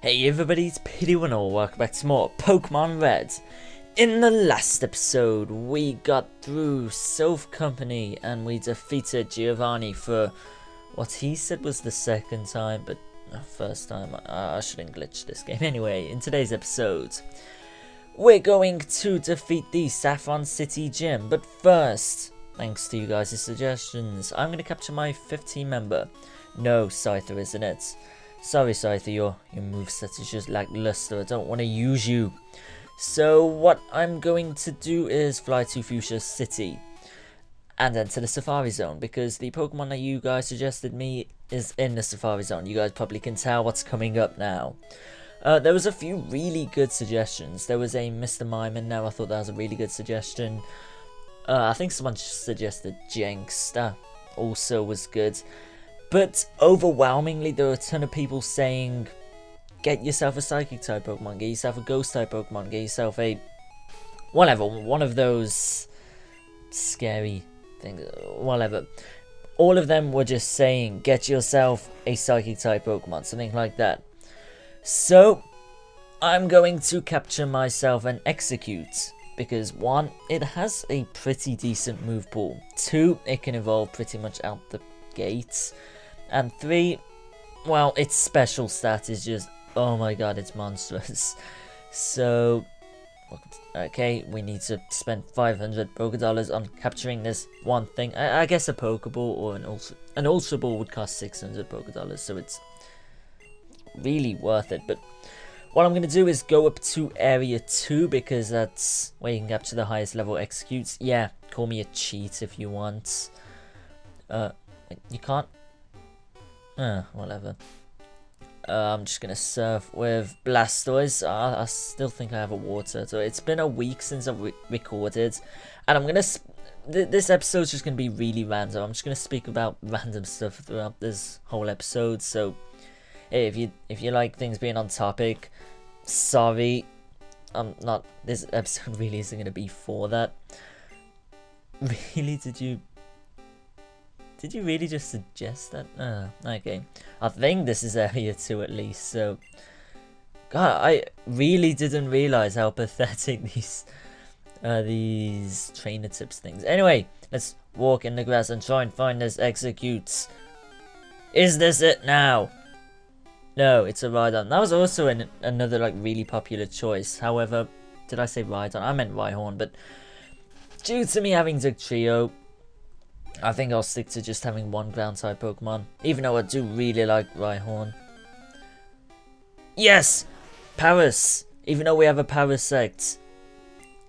Hey everybody, it's PDWinnall. Welcome back to more Pokemon Red. In the last episode, we got through Sylph Company and we defeated Giovanni for what he said was the second time, but first time. I shouldn't glitch this game. Anyway, in today's episode, we're going to defeat the Saffron City Gym. But first, thanks to you guys' suggestions, I'm going to capture my 15 member. No, Scyther, isn't it? Sorry, Scyther, your moveset is just lackluster. I don't want to use you. So what I'm going to do is fly to Fuchsia City and enter the Safari Zone, because the Pokemon that you guys suggested me is in the Safari Zone. You guys probably can tell what's coming up now. There was a few really good suggestions. There was a Mr. Mime in there. I thought that was a really good suggestion. I think someone suggested Jenks. That also was good. But overwhelmingly, there were a ton of people saying, get yourself a Psychic type Pokemon, get yourself a Ghost type Pokemon, get yourself a whatever, one of those scary things, whatever. All of them were just saying, get yourself a Psychic type Pokemon, something like that. So, I'm going to capture myself an Exeggcute, because 1, it has a pretty decent move pool. 2, it can evolve pretty much out the gates. And 3, well, its special stat is just, oh my god, it's monstrous. So, okay, we need to spend 500 Pokédollars on capturing this one thing. I guess a Pokeball or an Ultra Ball would cost 600 Pokédollars, so it's really worth it. But what I'm going to do is go up to Area 2, because that's where you can capture the highest level Exeggcutes. Yeah, call me a cheat if you want. You can't. Whatever. I'm just gonna surf with Blastoise. I still think I have a water. So it's been a week since I've recorded, and I'm gonna. This episode's just gonna be really random. I'm just gonna speak about random stuff throughout this whole episode. So, hey, if you like things being on topic, sorry, I'm not. This episode really isn't gonna be for that. Really, Did you really just suggest that? Okay. I think this is Area 2 at least, so... God, I really didn't realise how pathetic these trainer tips things. Anyway, let's walk in the grass and try and find this Exeggcute. Is this it now? No, it's a Rhydon. That was also another like really popular choice. However, did I say Rhydon? I meant Rhyhorn, but due to me having Dugtrio, I think I'll stick to just having one ground type Pokemon, even though I do really like Rhyhorn. Yes! Paris! Even though we have a Parasect.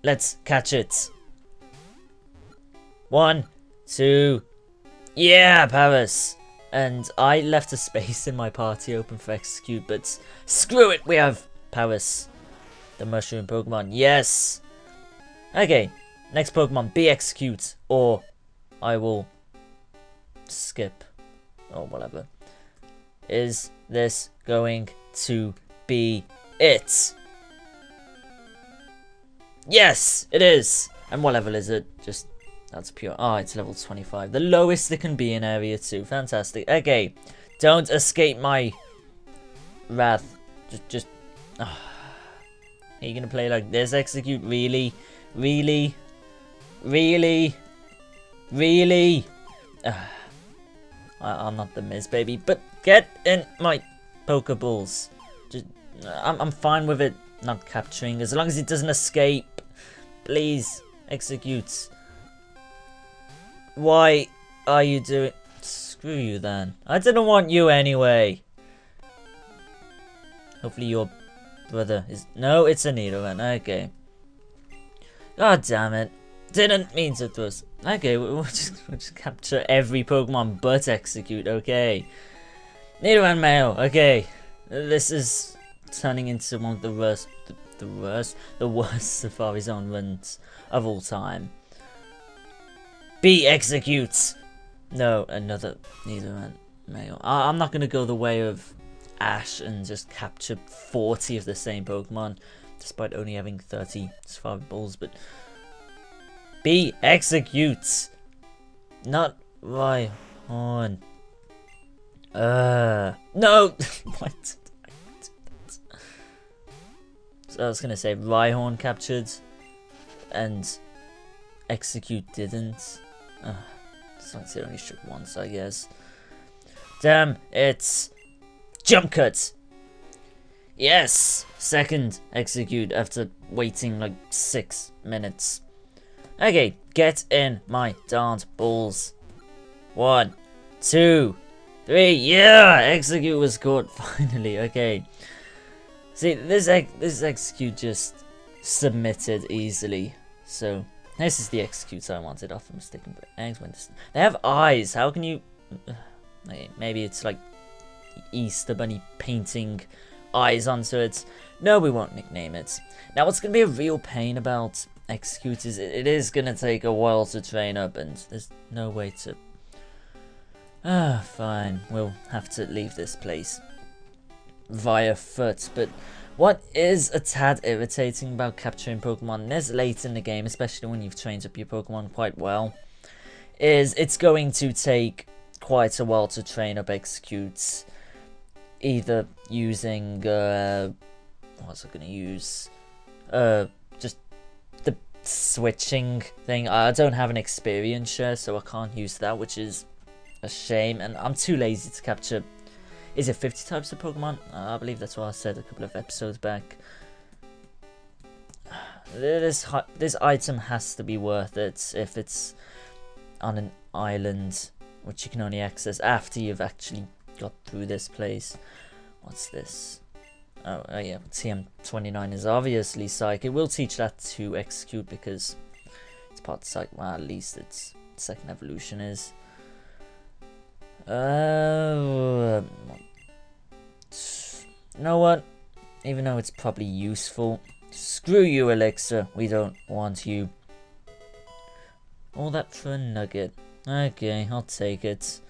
Let's catch it. 1, 2, yeah, Paris! And I left a space in my party open for Exeggcute, but screw it, we have Paris. The mushroom Pokemon, yes! Okay, next Pokemon, be Exeggcute, or I will skip, or whatever. Is this going to be it? Yes, it is. And what level is it? Just, that's pure. Oh, it's level 25. The lowest it can be in Area 2. Fantastic. Okay, don't escape my wrath. Just. Oh. Are you gonna play like this, Exeggcute? Really? Really? Really? Really? I'm not the Miz, baby, but get in my Pokeballs. Just, I'm fine with it not capturing, as long as it doesn't escape. Please, Exeggcute. Why are you doing... Screw you then. I didn't want you anyway. Hopefully your brother is... No, it's a Nidoran. Okay. God damn it. Didn't mean to thrust. Okay, we'll just capture every Pokemon but Exeggcute. Okay. Nidoran male. Okay. This is turning into one of the worst Safari Zone runs of all time. Be Exeggcute. No, another Nidoran male. I'm not gonna go the way of Ash and just capture 40 of the same Pokemon, despite only having 30 Safari Balls, but. Be Exeggcute, not Rhyhorn. No! What? I was gonna say Rhyhorn captured, and Exeggcute didn't. Since it only shook once, I guess. Damn, it's Jump Cut! Yes! Second Exeggcute after waiting like 6 minutes. Okay, get in my darned balls. 1, 2, 3, yeah! Exeggcute was caught finally, okay. See, this Exeggcute just submitted easily, so this is the Exeggcute I wanted off from sticking eggs. They have eyes, how can you... Maybe it's like Easter Bunny painting eyes onto it. No, we won't nickname it. Now, what's going to be a real pain about Exeggcute is it is going to take a while to train up, and there's no way to... fine. We'll have to leave this place via foot. But what is a tad irritating about capturing Pokemon this late in the game, especially when you've trained up your Pokemon quite well, is it's going to take quite a while to train up Exeggcute. Either using, what's it going to use? Just the switching thing. I don't have an experience share, so I can't use that, which is a shame. And I'm too lazy to capture, is it 50 types of Pokemon? I believe that's what I said a couple of episodes back. This item has to be worth it if it's on an island, which you can only access after you've actually got through this place. What's this? Oh yeah, TM29 is obviously Psychic. We'll teach that to Exeggcute because it's part Psychic. Well, at least its second evolution is. You know what? Even though it's probably useful, screw you, Elixir. We don't want you. All that for a nugget. Okay, I'll take it.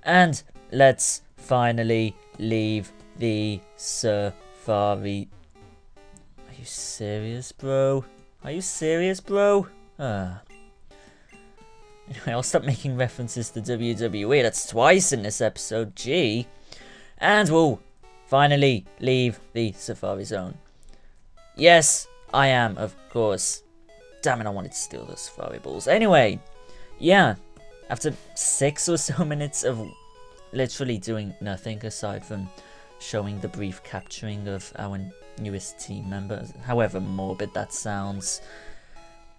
And let's finally leave the safari. Are you serious, bro? Are you serious, bro? Anyway, I'll stop making references to WWE. That's twice in this episode. Gee. And we'll finally leave the safari zone. Yes, I am, of course. Damn it, I wanted to steal those safari balls. Anyway, yeah. After 6 or so minutes of literally doing nothing aside from showing the brief capturing of our newest team member, however morbid that sounds.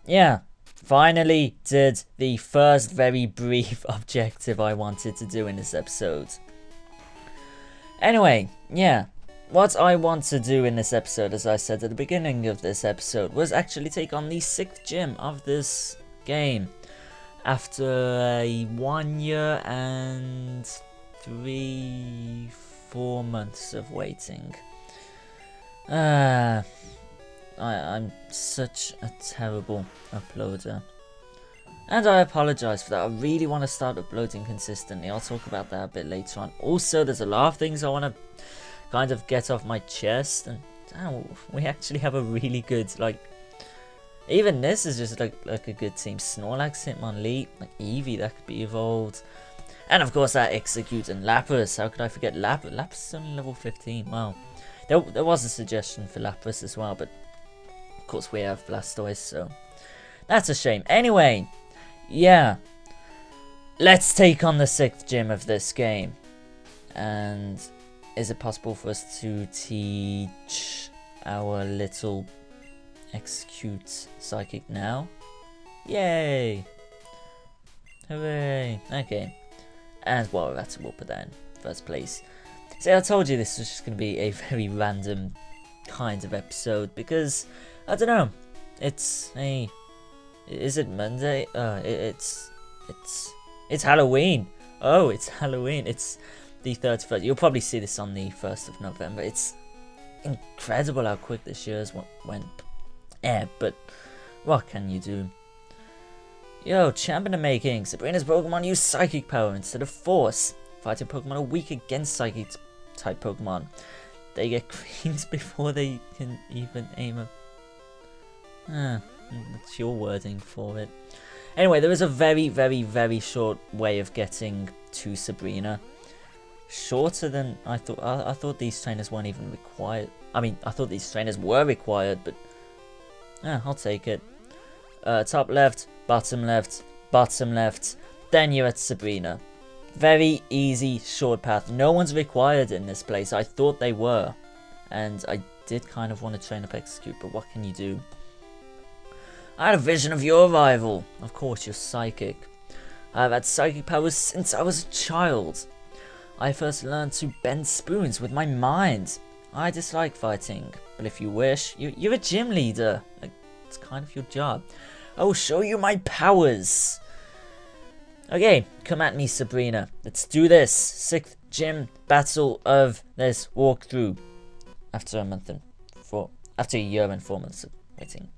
Yeah, finally did the first very brief objective I wanted to do in this episode. Anyway, yeah, what I want to do in this episode, as I said at the beginning of this episode, was actually take on the 6th gym of this game. After 1 year and 3-4 months of waiting. I'm such a terrible uploader. And I apologise for that. I really want to start uploading consistently. I'll talk about that a bit later on. Also, there's a lot of things I want to kind of get off my chest. And we actually have a really good, like... Even this is just like a good team. Snorlax, Hitmonlee, like Eevee, that could be evolved. And of course that Exeggcute and Lapras. How could I forget Lapras? Lapras is only level 15. Wow. There was a suggestion for Lapras as well, but of course we have Blastoise, so that's a shame. Anyway, yeah. Let's take on the 6th gym of this game. And is it possible for us to teach our little Exeggcute Psychic now? Yay! Hooray! Okay. And well, we'll put that in first place. See, I told you this was just going to be a very random kind of episode because, I don't know, it's a... Is it Monday? It's Halloween! Oh, it's Halloween! It's the 31st. You'll probably see this on the 1st of November. It's incredible how quick this year's went. But what can you do? Yo, champion of making. Sabrina's Pokemon use Psychic power instead of Force. Fighting Pokemon are weak against Psychic type Pokemon. They get creams before they can even aim a... that's your wording for it. Anyway, there is a very, very, very short way of getting to Sabrina. shorter than I thought. I thought these trainers weren't even required. I mean, I thought these trainers were required, but I'll take it. Top left, bottom left, bottom left. Then you're at Sabrina. Very easy, short path. No one's required in this place. I thought they were. And I did kind of want to train up Exeggcute, but what can you do? I had a vision of your arrival. Of course, you're psychic. I've had psychic powers since I was a child. I first learned to bend spoons with my mind. I dislike fighting, but if you wish, you're a gym leader. It's kind of your job. I will show you my powers. Okay, come at me, Sabrina. Let's do this. 6th gym battle of this walkthrough. After a year and 4 months of waiting.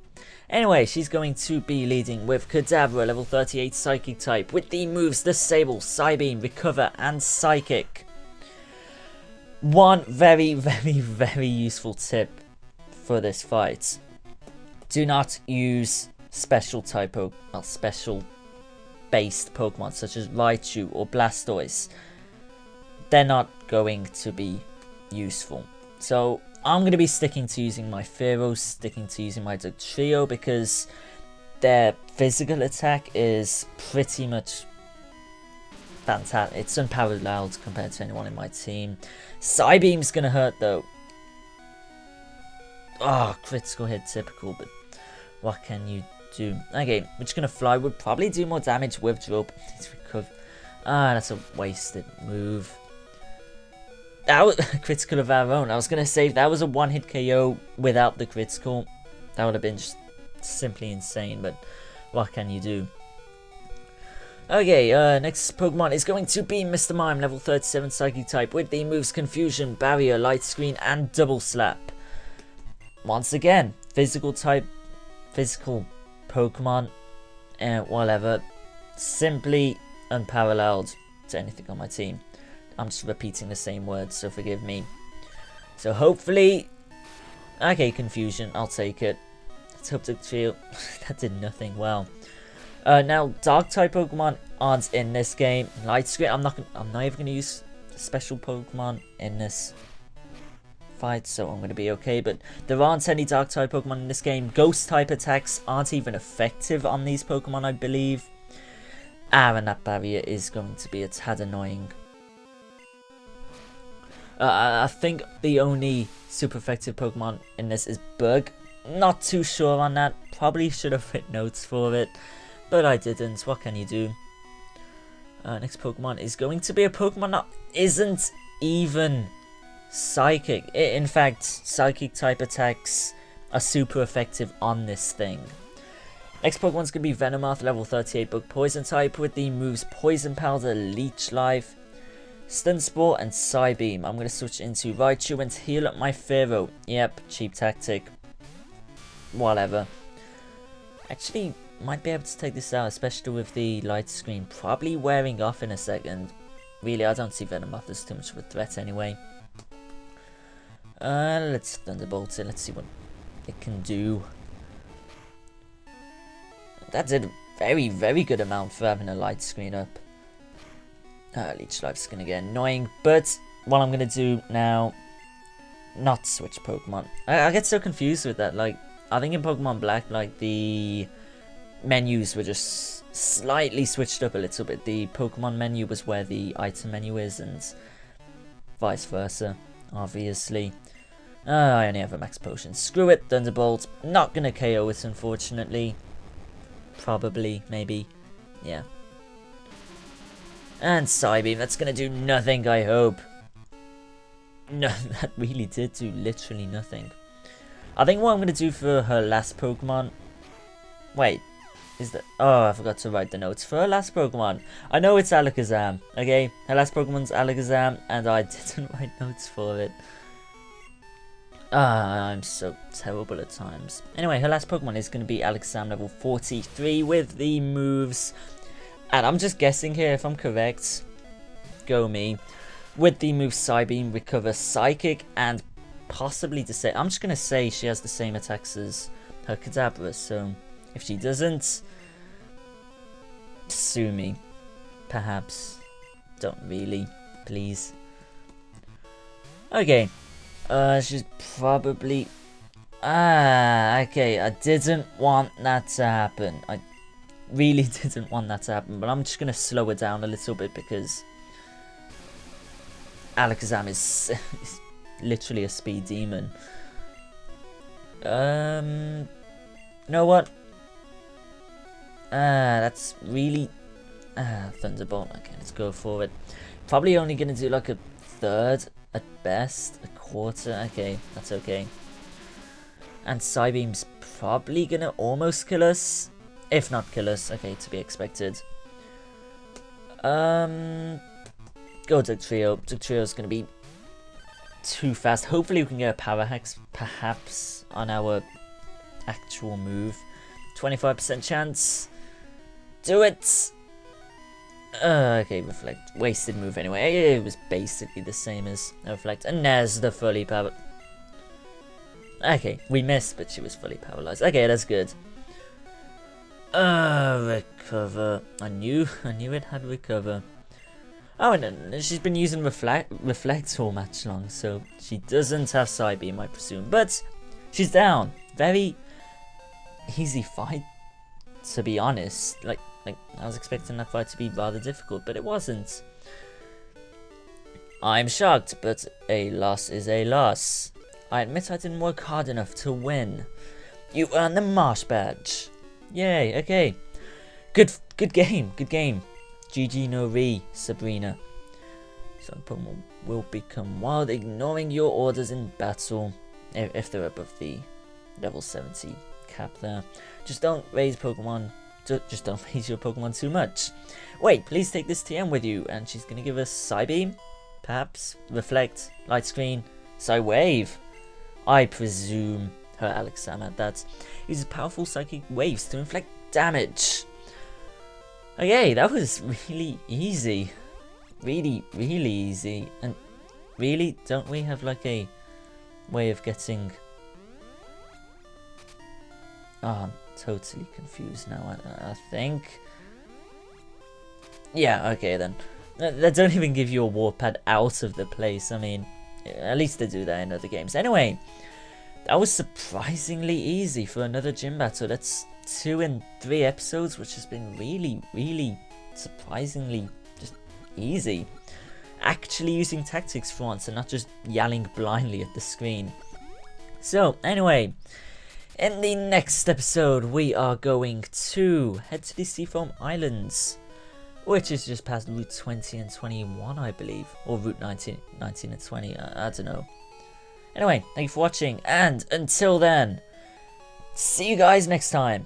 Anyway, she's going to be leading with Kadabra, level 38 Psychic type, with the moves Disable, Psybeam, Recover, and Psychic. One very, very, very useful tip for this fight. Do not use special type special based Pokemon such as Raichu or Blastoise. They're not going to be useful. So I'm going to be sticking to using my Fearos, sticking to using my Dugtrio, because their physical attack is pretty much fantastic. It's unparalleled compared to anyone in my team. Psybeam's going to hurt though. Oh, critical hit, typical, but what can you do? Okay, we're just going to fly. We'll probably do more damage with drop. That's a wasted move. That was critical of our own. I was going to say, if that was a one-hit KO without the critical, that would have been just simply insane, but what can you do? Okay, next Pokemon is going to be Mr. Mime, level 37 Psychic type, with the moves Confusion, Barrier, Light Screen, and Double Slap. Once again, physical Pokemon, and whatever, simply unparalleled to anything on my team. I'm just repeating the same words, so forgive me. So hopefully, okay, Confusion, I'll take it. Let's hope Dugtrio. That did nothing well. Now Dark type Pokemon aren't in this game. Light Screen, I'm not even gonna use special Pokemon in this fight, so I'm gonna be okay. But there aren't any Dark type Pokemon in this game. Ghost type attacks aren't even effective on these Pokemon, I believe. And that barrier is going to be a tad annoying. I think the only super effective Pokemon in this is Bug. Not too sure on that. Probably should have written notes for it, but I didn't. What can you do? Next Pokemon is going to be a Pokemon that isn't even Psychic. In fact, Psychic type attacks are super effective on this thing. Next Pokemon's going to be Venomoth, level 38 Bug Poison type, with the moves Poison Powder, Leech Life, Stun Spore, and Psybeam. I'm going to switch into Raichu and heal up my Fearow. Yep, cheap tactic. Whatever. Actually, might be able to take this out, especially with the light screen probably wearing off in a second. Really, I don't see Venomoth as too much of a threat anyway. Let's Thunderbolt it. Let's see what it can do. That did a very, very good amount for having a light screen up. Leech Life's gonna get annoying, but what I'm gonna do now, not switch Pokemon. I get so confused with that. Like, I think in Pokemon Black, like, the menus were just slightly switched up a little bit. The Pokemon menu was where the item menu is, and vice versa, obviously. I only have a max potion. Screw it, Thunderbolt. Not gonna KO it, unfortunately. Probably, maybe. Yeah. And Psybeam, that's gonna do nothing, I hope. No, that really did do literally nothing. I think what I'm gonna do for her last Pokemon... Wait, is that... Oh, I forgot to write the notes for her last Pokemon. I know it's Alakazam, okay? Her last Pokemon's Alakazam, and I didn't write notes for it. I'm so terrible at times. Anyway, her last Pokemon is gonna be Alakazam, level 43, with the moves... And I'm just guessing here, if I'm correct, go me, with the move Psybeam, Recover, Psychic, and possibly Disable. I'm just going to say she has the same attacks as her Kadabra, so if she doesn't, sue me. Perhaps. Don't really, please. Okay. She's probably... okay. I didn't want that to happen. I really didn't want that to happen. But I'm just going to slow her down a little bit because... Alakazam is literally a speed demon. You know what? That's really... Thunderbolt. Okay, let's go for it. Probably only going to do like a third at best. A quarter. Okay, that's okay. And Psybeam's probably going to almost kill us. If not kill us. Okay, to be expected. Go Dugtrio. Dugtrio's going to be too fast. Hopefully we can get a Power Hex perhaps on our actual move. 25% chance. Do it! Okay, Reflect. Wasted move anyway. It was basically the same as Reflect. And there's the fully powered. Okay, we missed, but she was fully paralyzed. Okay, that's good. Recover. I knew it had recover. Oh, and she's been using Reflect all match long, so she doesn't have Psybeam, I presume. But she's down. Very easy fight, to be honest. Like I was expecting that fight to be rather difficult, but it wasn't. I'm shocked, but a loss is a loss. I admit I didn't work hard enough to win. You earned the Marsh Badge. Yay, okay. Good game, good game. GG no re, Sabrina. Some Pokemon will become wild, ignoring your orders in battle. If they're above the level 70 cap there. Just don't raise Pokemon. Just don't raise your Pokemon too much. Wait, please take this TM with you. And she's going to give us Psybeam. Perhaps. Reflect. Light Screen. Psywave. I presume her Alakazam had that. Uses powerful psychic waves to inflict damage. Okay, that was really easy. Really easy. And really, don't we have like a way of getting... Oh, I'm totally confused now, I think. Yeah, okay then. They don't even give you a warpad out of the place. I mean, at least they do that in other games. Anyway, that was surprisingly easy for another gym battle. That's 2 in 3 episodes, which has been really surprisingly just easy. Actually using tactics for once and not just yelling blindly at the screen. So, anyway, in the next episode, we are going to head to the Seafoam Islands, which is just past Route 20 and 21, I believe. Or Route 19 and 20, I don't know. Anyway, thank you for watching, and until then, see you guys next time.